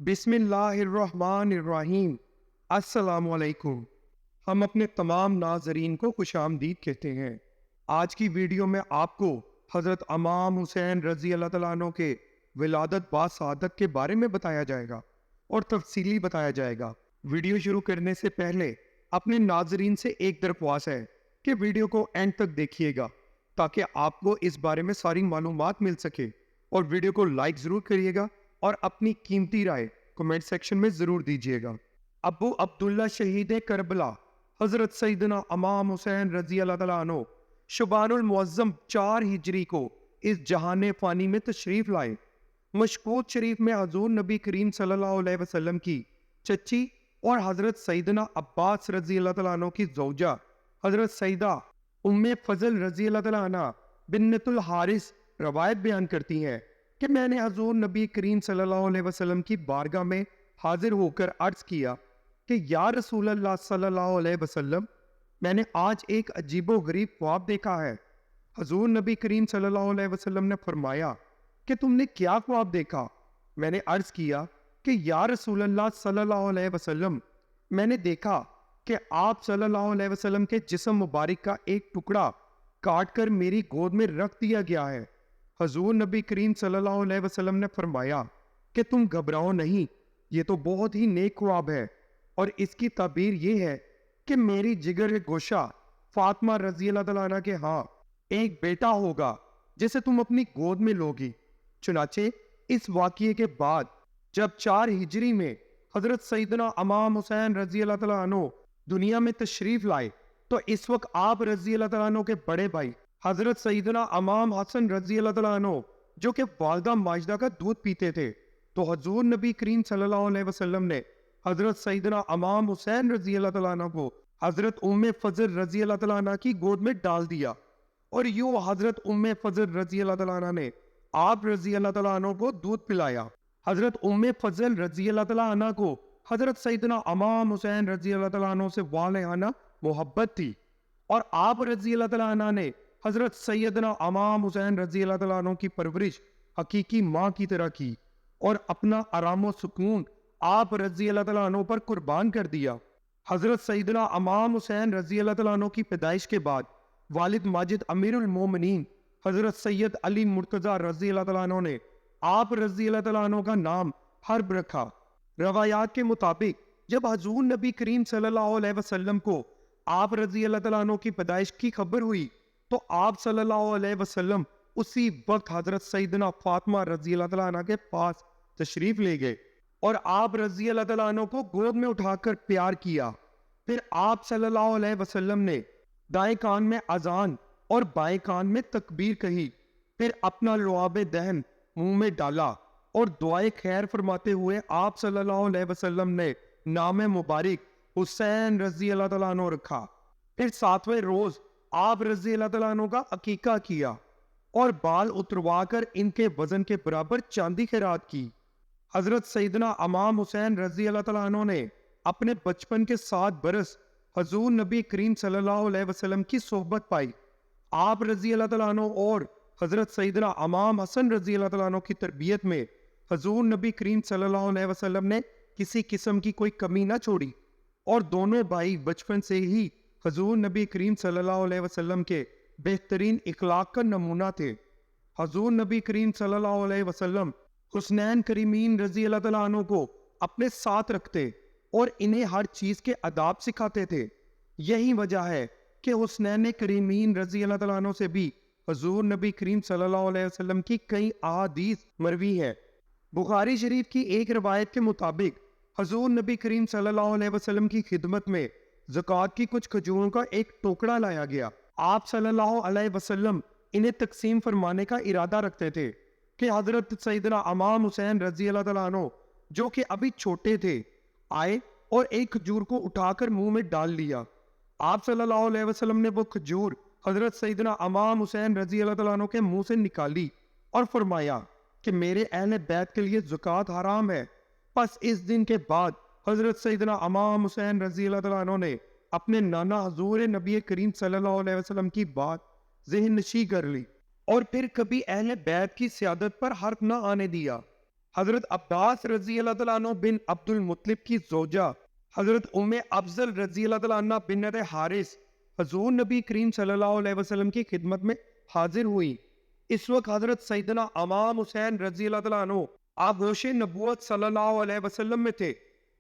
بسم اللہ الرحمن الرحیم۔ السلام علیکم۔ ہم اپنے تمام ناظرین کو خوش آمدید کہتے ہیں۔ آج کی ویڈیو میں آپ کو حضرت امام حسین رضی اللہ تعالیٰ عنہ کے ولادت با سعادت کے بارے میں بتایا جائے گا اور تفصیلی بتایا جائے گا۔ ویڈیو شروع کرنے سے پہلے اپنے ناظرین سے ایک درخواست ہے کہ ویڈیو کو اینڈ تک دیکھیے گا تاکہ آپ کو اس بارے میں ساری معلومات مل سکے، اور ویڈیو کو لائک ضرور کریے گا اور اپنی قیمتی رائے کمنٹ سیکشن میں ضرور دیجیے گا۔ ابو عبداللہ شہید کربلا حضرت سیدنا امام حسین رضی اللہ تعالیٰ عنہ شعبان المعظم 4 ہجری کو اس جہان فانی میں تشریف لائے۔ مشکوت شریف میں حضور نبی کریم صلی اللہ علیہ وسلم کی چچی اور حضرت سیدنا عباس رضی اللہ تعالیٰ عنہ کی زوجہ حضرت سیدہ ام فضل رضی اللہ تعالیٰ عنہ بنت الحارث روایت بیان کرتی ہیں کہ میں نے حضور نبی کریم صلی اللہ علیہ وسلم کی بارگاہ میں حاضر ہو کر عرض کیا کہ یا رسول اللہ صلی اللہ علیہ وسلم، میں نے آج ایک عجیب و غریب خواب دیکھا ہے۔ حضور نبی کریم صلی اللہ علیہ وسلم نے فرمایا کہ تم نے کیا خواب دیکھا؟ میں نے عرض کیا کہ یا رسول اللہ صلی اللہ علیہ وسلم، میں نے دیکھا کہ آپ صلی اللہ علیہ وسلم کے جسم مبارک کا ایک ٹکڑا کاٹ کر میری گود میں رکھ دیا گیا ہے۔ حضور نبی کریم صلی اللہ علیہ وسلم نے فرمایا کہ تم گھبراؤ نہیں، یہ تو بہت ہی نیک خواب ہے، اور اس کی تعبیر یہ ہے کہ میری جگر گوشہ فاطمہ رضی اللہ تعالیٰ عنہ کے ہاں ایک بیٹا ہوگا جسے تم اپنی گود میں لوگی۔ چنانچہ اس واقعے کے بعد جب 4 ہجری میں حضرت سیدنا امام حسین رضی اللہ تعالیٰ عنہ دنیا میں تشریف لائے تو اس وقت آپ رضی اللہ تعالیٰ عنہ کے بڑے بھائی حضرت سیدنا امام حسن رضی اللہ تعالیٰ عنہ جو کہ والدہ ماجدہ کا دودھ پیتے تھے، تو حضور نبی کریم صلی اللہ علیہ وسلم نے حضرت سیدنا امام حسین رضی اللہ تعالیٰ عنہ کو حضرت ام فضل رضی اللہ تعالیٰ عنہ کی گود میں ڈال دیا، اور یوں حضرت ام فضل رضی اللہ تعالیٰ عنہ نے آپ رضی اللہ تعالیٰ عنہ کو دودھ پلایا۔ حضرت ام فضل رضی اللہ تعالیٰ عنہ کو حضرت سیدنا امام حسین رضی اللہ تعالیٰ عنہ سے والہانہ محبت تھی، اور آپ رضی اللہ تعالیٰ عنہ نے حضرت سیدنا امام حسین رضی اللہ تعالیٰ عنہ کی پرورش حقیقی ماں کی طرح کی، اور اپنا آرام و سکون آپ رضی اللہ تعالیٰ عنہ پر قربان کر دیا۔ حضرت سیدنا امام حسین رضی اللہ تعالیٰ عنہ کی پیدائش کے بعد والد ماجد امیر المومنین حضرت سید علی مرتضیٰ رضی اللہ تعالیٰ عنہ نے آپ رضی اللہ تعالیٰ عنہ کا نام حرب رکھا۔ روایات کے مطابق جب حضور نبی کریم صلی اللہ علیہ وسلم کو آپ رضی اللہ تعالیٰ عنہ کی پیدائش کی خبر ہوئی تو آپ صلی اللہ علیہ وسلم اسی وقت حضرت سیدنا فاطمہ رضی اللہ تعالیٰ عنہ کے پاس تشریف لے گئے اور آپ رضی اللہ تعالیٰ عنہ کو گود میں اٹھا کر پیار کیا۔ پھر آپ صلی اللہ علیہ وسلم نے دائیں کان میں اذان اور بائیں کان میں تکبیر کہی، پھر اپنا لعاب دہن منہ میں ڈالا اور دعائے خیر فرماتے ہوئے آپ صلی اللہ علیہ وسلم نے نام مبارک حسین رضی اللہ تعالیٰ عنہ رکھا۔ پھر 7ویں روز آپ رضی اللہ تعالیٰ عنہ کا عقیقہ کیا اور بال اتروا کر ان کے وزن کے برابر چاندی خیرات کی۔ حضرت سیدنا امام حسین رضی اللہ تعالیٰ عنہ نے اپنے بچپن کے 7 برس حضور نبی کریم صلی اللہ علیہ وسلم کی صحبت پائی۔ آپ رضی اللہ تعالیٰ عنہ اور حضرت سیدنا امام حسن رضی اللہ تعالیٰ عنہ کی تربیت میں حضور نبی کریم صلی اللہ علیہ وسلم نے کسی قسم کی کوئی کمی نہ چھوڑی، اور دونوں بھائی بچپن سے ہی حضور نبی کریم صلی اللہ علیہ وسلم کے بہترین اخلاق کا نمونہ تھے۔ حضور نبی کریم صلی اللہ علیہ وسلم حسنین کریمین رضی اللہ تعالیٰ عنہ کو اپنے ساتھ رکھتے اور انہیں ہر چیز کے آداب سکھاتے تھے۔ یہی وجہ ہے کہ حسنین کریمین رضی اللہ تعالیٰ عنہ سے بھی حضور نبی کریم صلی اللہ علیہ وسلم کی کئی احادیث مروی ہیں۔ بخاری شریف کی ایک روایت کے مطابق حضور نبی کریم صلی اللہ علیہ وسلم کی خدمت میں زکوٰۃ کی کچھ کھجوروں کا ایک ٹوکڑا لایا گیا۔ آپ صلی اللہ علیہ وسلم انہیں تقسیم فرمانے کا ارادہ رکھتے تھے کہ حضرت سیدنا امام حسین رضی اللہ تعالیٰ عنہ جو کہ ابھی چھوٹے تھے آئے اور ایک کھجور کو اٹھا کر منہ میں ڈال لیا۔ آپ صلی اللہ علیہ وسلم نے وہ کھجور حضرت سیدنا امام حسین رضی اللہ تعالیٰ عنہ کے منہ سے نکالی اور فرمایا کہ میرے اہل بیت کے لیے زکوٰۃ حرام ہے۔ پس اس دن کے بعد حضرت سیدنا امام حسین رضی اللہ تعالیٰ عنہ نے اپنے نانا حضور نبی کریم صلی اللہ علیہ وسلم کی بات ذہن نشی کر لی، اور پھر کبھی اہل بیت کی سیادت پر حرف نہ آنے دیا۔ حضرت عباس رضی اللہ تعالیٰ عنہ بن عبد المطلب کی زوجہ حضرت افضل رضی اللہ تعالیٰ عنہ بنت حارث حضور نبی کریم صلی اللہ علیہ وسلم کی خدمت میں حاضر ہوئی۔ اس وقت حضرت سیدنا امام حسین رضی اللہ تعالیٰ عنہ آغوش نبوت صلی اللہ علیہ وسلم میں تھے،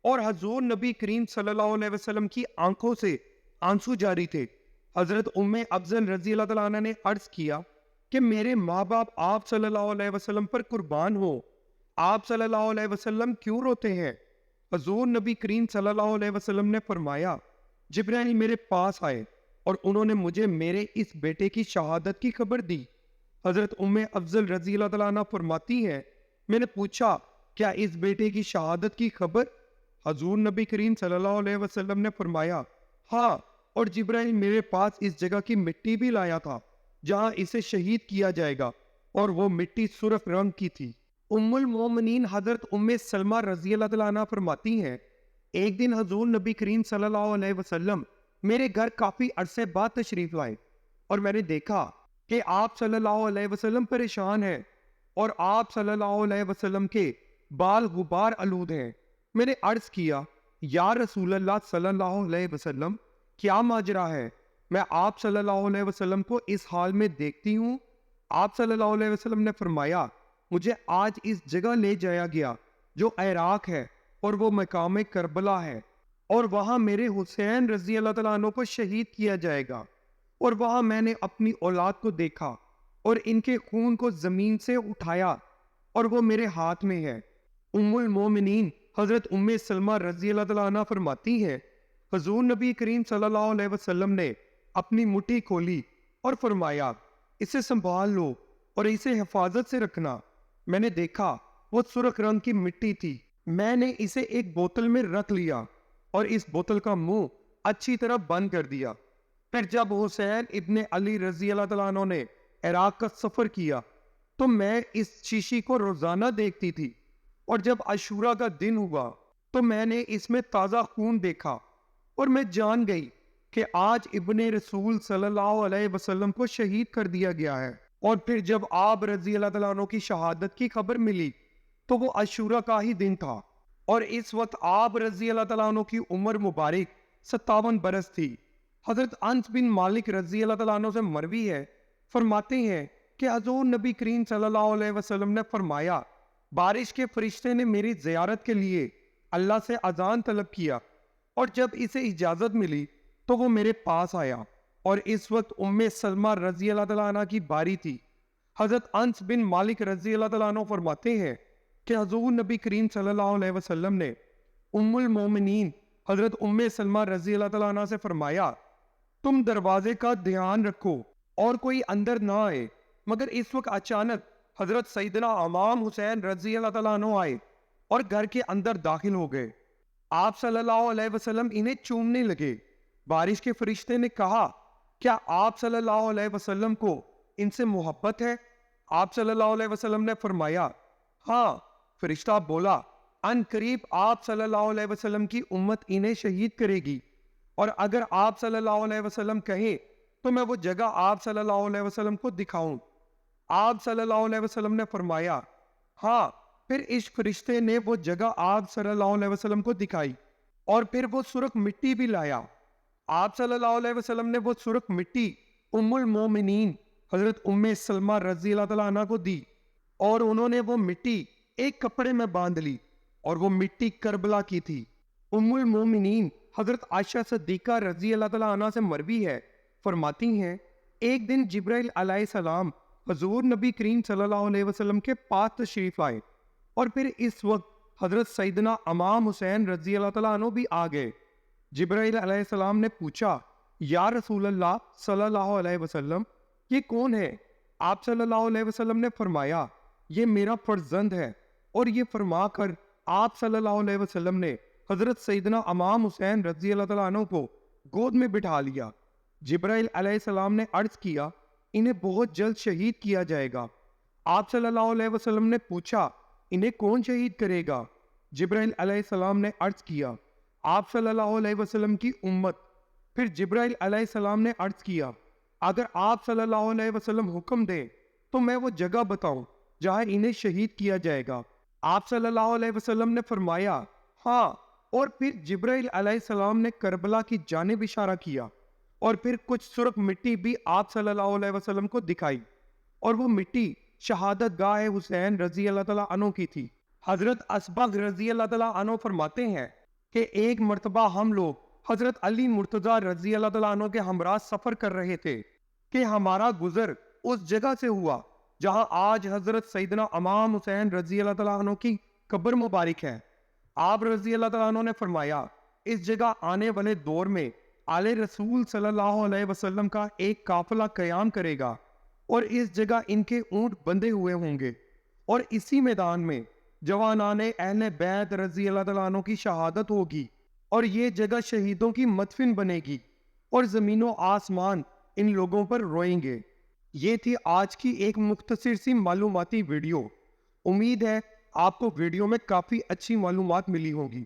اور حضور نبی کریم صلی اللہ علیہ وسلم کی آنکھوں سے آنسو جاری تھے۔ حضرت افضل رضی اللہ تعالیٰ عنہ نے عرض کیا کہ میرے ماں باپ آپ صلی اللہ علیہ وسلم پر قربان ہو، آپ صلی اللہ علیہ وسلم کیوں روتے ہیں؟ حضور نبی کریم صلی اللہ علیہ وسلم نے فرمایا، جبرائیل میرے پاس آئے اور انہوں نے مجھے میرے اس بیٹے کی شہادت کی خبر دی۔ حضرت افضل رضی اللہ تعالیٰ عنہ فرماتی ہیں، میں نے پوچھا کیا اس بیٹے کی شہادت کی خبر؟ حضور نبی کریم صلی اللہ علیہ وسلم نے فرمایا، ہاں، اور جبرائیل میرے پاس اس جگہ کی مٹی بھی لایا تھا جہاں اسے شہید کیا جائے گا، اور وہ مٹی سرخ رنگ کی تھی۔ ام المومنین حضرت سلمہ رضی اللہ تعالیٰ عنہ فرماتی ہیں، ایک دن حضور نبی کریم صلی اللہ علیہ وسلم میرے گھر کافی عرصے بعد تشریف لائے، اور میں نے دیکھا کہ آپ صلی اللہ علیہ وسلم پریشان ہیں اور آپ صلی اللہ علیہ وسلم کے بال غبار آلود ہیں۔ میں نے عرض کیا، یا رسول اللہ صلی اللہ علیہ وسلم، کیا ماجرا ہے؟ میں آپ صلی اللہ علیہ وسلم کو اس حال میں دیکھتی ہوں۔ آپ صلی اللہ علیہ وسلم نے فرمایا، مجھے آج اس جگہ لے جایا گیا جو عراق ہے، اور وہ مقام کربلا ہے، اور وہاں میرے حسین رضی اللہ تعالیٰ عنہ کو شہید کیا جائے گا، اور وہاں میں نے اپنی اولاد کو دیکھا اور ان کے خون کو زمین سے اٹھایا، اور وہ میرے ہاتھ میں ہے۔ ام المومنین حضرت سلمہ رضی اللہ تعالیٰ عنہ فرماتی ہے، حضور نبی کریم صلی اللہ علیہ وسلم نے اپنی مٹھی کھولی اور فرمایا، اسے سنبھال لو اور اسے حفاظت سے رکھنا۔ میں نے دیکھا وہ سرخ رنگ کی مٹی تھی۔ میں نے اسے ایک بوتل میں رکھ لیا اور اس بوتل کا منہ اچھی طرح بند کر دیا۔ پھر جب حسین ابن علی رضی اللہ تعالیٰ عنہ نے عراق کا سفر کیا تو میں اس شیشی کو روزانہ دیکھتی تھی، اور جب عاشورہ کا دن ہوا تو میں نے اس میں تازہ خون دیکھا، اور میں جان گئی کہ آج ابن رسول صلی اللہ علیہ وسلم کو شہید کر دیا گیا ہے۔ اور پھر جب آپ رضی اللہ تعالیٰ عنہ کی شہادت کی خبر ملی تو وہ عاشورہ کا ہی دن تھا، اور اس وقت آپ رضی اللہ تعالیٰ عنہ کی عمر مبارک 57 برس تھی۔ حضرت انس بن مالک رضی اللہ تعالیٰ عنہ سے مروی ہے، فرماتے ہیں کہ حضور نبی کریم صلی اللہ علیہ وسلم نے فرمایا، بارش کے فرشتے نے میری زیارت کے لیے اللہ سے اذان طلب کیا، اور جب اسے اجازت ملی تو وہ میرے پاس آیا، اور اس وقت سلمہ رضی اللہ تعالیٰ عنہ کی باری تھی۔ حضرت انس بن مالک رضی اللہ تعالیٰ عنہ فرماتے ہیں کہ حضور نبی کریم صلی اللہ علیہ وسلم نے ام المومنین حضرت سلمہ رضی اللہ تعالیٰ عنہ سے فرمایا، تم دروازے کا دھیان رکھو اور کوئی اندر نہ آئے، مگر اس وقت اچانک حضرت سیدنا امام حسین رضی اللہ تعالیٰ عنہ آئے اور گھر کے اندر داخل ہو گئے۔ آپ صلی اللہ علیہ وسلم انہیں چومنے لگے۔ بارش کے فرشتے نے کہا، کیا آپ صلی اللہ علیہ وسلم کو ان سے محبت ہے؟ آپ صلی اللہ علیہ وسلم نے فرمایا، ہاں۔ فرشتہ بولا، ان قریب آپ صلی اللہ علیہ وسلم کی امت انہیں شہید کرے گی، اور اگر آپ صلی اللہ علیہ وسلم کہیں تو میں وہ جگہ آپ صلی اللہ علیہ وسلم کو دکھاؤں۔ آپ صلی اللہ علیہ وسلم نے فرمایا، ہاں۔ پھر اس فرشتے نے وہ جگہ آپ صلی اللہ علیہ وسلم کو دکھائی، اور پھر وہ سرخ مٹی بھی لایا۔ آپ صلی اللہ علیہ وسلم نے وہ سرخ مٹی ام المومنین حضرت سلمہ رضی اللہ تعالیٰ عنہ کو دی، اور انہوں نے وہ مٹی ایک کپڑے میں باندھ لی، اور وہ مٹی کربلا کی تھی۔ ام المومنین حضرت عائشہ صدیقہ رضی اللہ تعالیٰ عنہ سے مروی ہے، فرماتی ہیں، ایک دن جبرائیل علیہ السلام حضور نبی کریم صلی اللہ علیہ وسلم کے پاس تشریف آئے، اور پھر اس وقت حضرت سیدنا امام حسین رضی اللہ تعالیٰ عنہ بھی آ گئے۔ جبرائیل علیہ السلام نے پوچھا، یا رسول اللہ صلی اللہ علیہ وسلم، یہ کون ہے؟ آپ صلی اللہ علیہ وسلم نے فرمایا، یہ میرا فرزند ہے، اور یہ فرما کر آپ صلی اللہ علیہ وسلم نے حضرت سیدنا امام حسین رضی اللہ تعالیٰ عنہ کو گود میں بٹھا لیا۔ جبرائیل علیہ السلام نے عرض کیا، انہیں بہت جلد شہید کیا جائے گا۔ آپ صلی اللہ علیہ وسلم نے پوچھا، انہیں کون شہید کرے گا؟ جبرائیل علیہ السلام نے عرض کیا، آپ صلی اللہ علیہ وسلم کی امت۔ پھر جبرائیل علیہ السلام نے عرض کیا، اگر آپ صلی اللہ علیہ وسلم حکم دیں تو میں وہ جگہ بتاؤں جہاں انہیں شہید کیا جائے گا۔ آپ صلی اللہ علیہ وسلم نے فرمایا ہاں، اور پھر جبرائیل علیہ السلام نے کربلا کی جانب اشارہ کیا اور پھر کچھ سرخ مٹی بھی آپ صلی اللہ علیہ وسلم کو دکھائی، اور وہ مٹی شہادت گاہ حسین رضی اللہ تعالیٰ عنہ کی تھی۔ حضرت اسبغ رضی اللہ تعالیٰ عنہ فرماتے ہیں کہ ایک مرتبہ ہم لوگ حضرت علی مرتضیٰ رضی اللہ تعالیٰ عنہ کے ہمراہ سفر کر رہے تھے کہ ہمارا گزر اس جگہ سے ہوا جہاں آج حضرت سیدنا امام حسین رضی اللہ تعالیٰ عنہ کی قبر مبارک ہے۔ آپ رضی اللہ تعالیٰ عنہ نے فرمایا اس جگہ آنے والے دور میں آل رسول صلی اللہ علیہ وسلم کا ایک قافلہ قیام کرے گا، اور اس جگہ ان کے اونٹ بندھے ہوئے ہوں گے، اور اسی میدان میں جوانان اہل بیت رضی اللہ تعالیٰ عنہ کی شہادت ہوگی، اور یہ جگہ شہیدوں کی مدفن بنے گی، اور زمین و آسمان ان لوگوں پر روئیں گے۔ یہ تھی آج کی ایک مختصر سی معلوماتی ویڈیو۔ امید ہے آپ کو ویڈیو میں کافی اچھی معلومات ملی ہوگی۔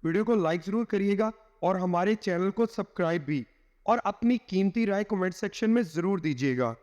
ویڈیو کو لائک ضرور کریے گا اور ہمارے چینل کو سبسکرائب بھی، اور اپنی قیمتی رائے کمنٹ سیکشن میں ضرور دیجیے گا۔